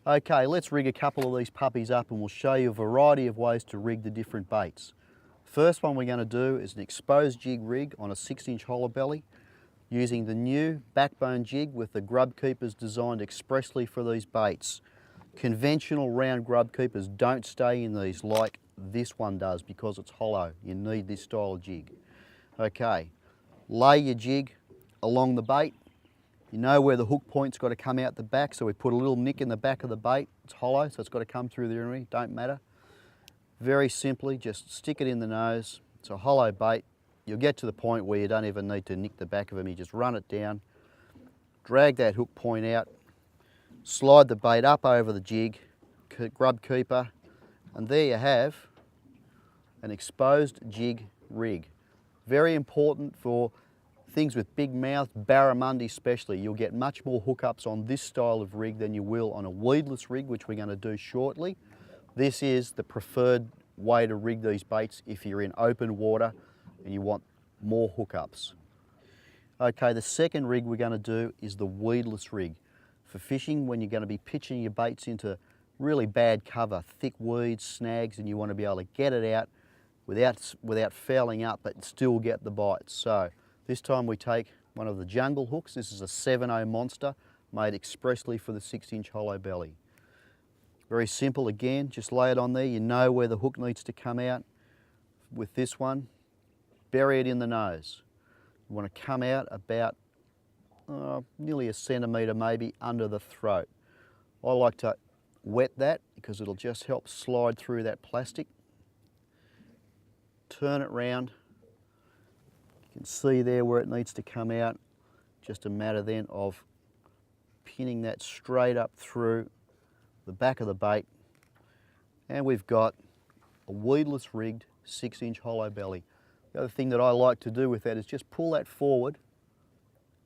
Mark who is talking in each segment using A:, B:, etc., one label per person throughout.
A: Okay, let's rig a couple of these puppies up and we'll show you a variety of ways to rig the different baits. First one we're going to do is an exposed jig rig on a 6-inch hollow belly using the new backbone jig with the grub keepers designed expressly for these baits. Conventional round grub keepers don't stay in these like this one does because it's hollow. You need this style of jig. Okay, lay your jig along the bait. You know where the hook point's got to come out the back, so we put a little nick in the back of the bait. It's hollow, so it's got to come through the ring, don't matter. Very simply, just stick it in the nose. It's a hollow bait. You'll get to the point where you don't even need to nick the back of them. You just run it down, drag that hook point out, slide the bait up over the jig, grub keeper, and there you have an exposed jig rig. Very important for things with big mouth, barramundi especially. You'll get much more hookups on this style of rig than you will on a weedless rig, which we're going to do shortly. This is the preferred way to rig these baits if you're in open water and you want more hookups. Okay, the second rig we're going to do is the weedless rig. For fishing, when you're going to be pitching your baits into really bad cover, thick weeds, snags, and you want to be able to get it out without fouling up but still get the bites. So this time we take one of the jungle hooks. This is a 7.0 monster made expressly for the 6-inch hollow belly. Very simple again, just lay it on there. You know where the hook needs to come out. With this one, bury it in the nose. You want to come out about nearly a centimetre maybe under the throat. I like to wet that because it'll just help slide through that plastic. Turn it round. You can see there where it needs to come out. Just a matter then of pinning that straight up through the back of the bait. And we've got a weedless rigged 6-inch hollow belly. The other thing that I like to do with that is just pull that forward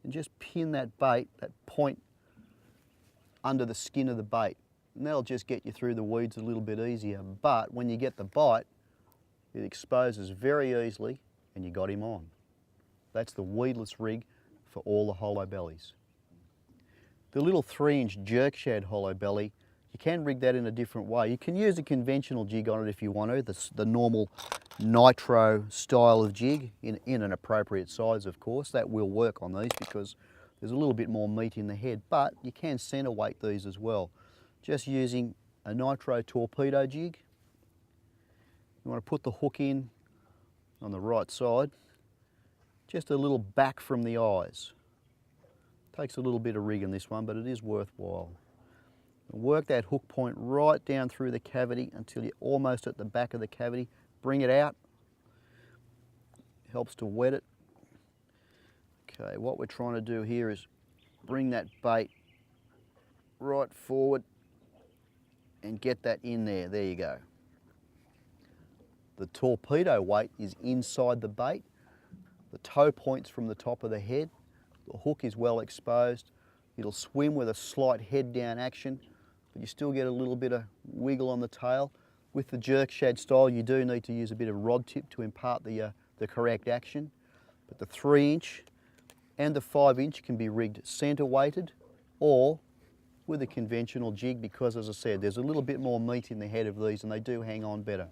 A: and just pin that bait, that point, under the skin of the bait. And that'll just get you through the weeds a little bit easier. But when you get the bite, it exposes very easily and you got him on. That's the weedless rig for all the hollow bellies. The little 3-inch jerk shad hollow belly, you can rig that in a different way. You can use a conventional jig on it if you want to, the normal nitro style of jig in an appropriate size, of course. That will work on these because there's a little bit more meat in the head, but you can center weight these as well. Just using a nitro torpedo jig. You want to put the hook in on the right side, just a little back from the eyes. Takes a little bit of rigging this one, but it is worthwhile. Work that hook point right down through the cavity until you're almost at the back of the cavity. Bring it out. Helps to wet it. Okay, what we're trying to do here is bring that bait right forward and get that in there. There you go. The torpedo weight is inside the bait. The toe points from the top of the head. The hook is well exposed. It'll swim with a slight head down action, but you still get a little bit of wiggle on the tail. With the jerk shad style, you do need to use a bit of rod tip to impart the correct action. But the 3-inch and the 5-inch can be rigged center weighted or with a conventional jig because, as I said, there's a little bit more meat in the head of these and they do hang on better.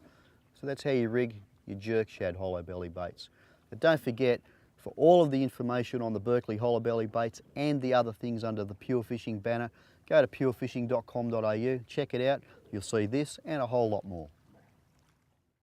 A: So that's how you rig your jerk shad hollow belly baits. But don't forget, for all of the information on the Berkley hollow belly baits and the other things under the Pure Fishing banner, go to purefishing.com.au, check it out. You'll see this and a whole lot more.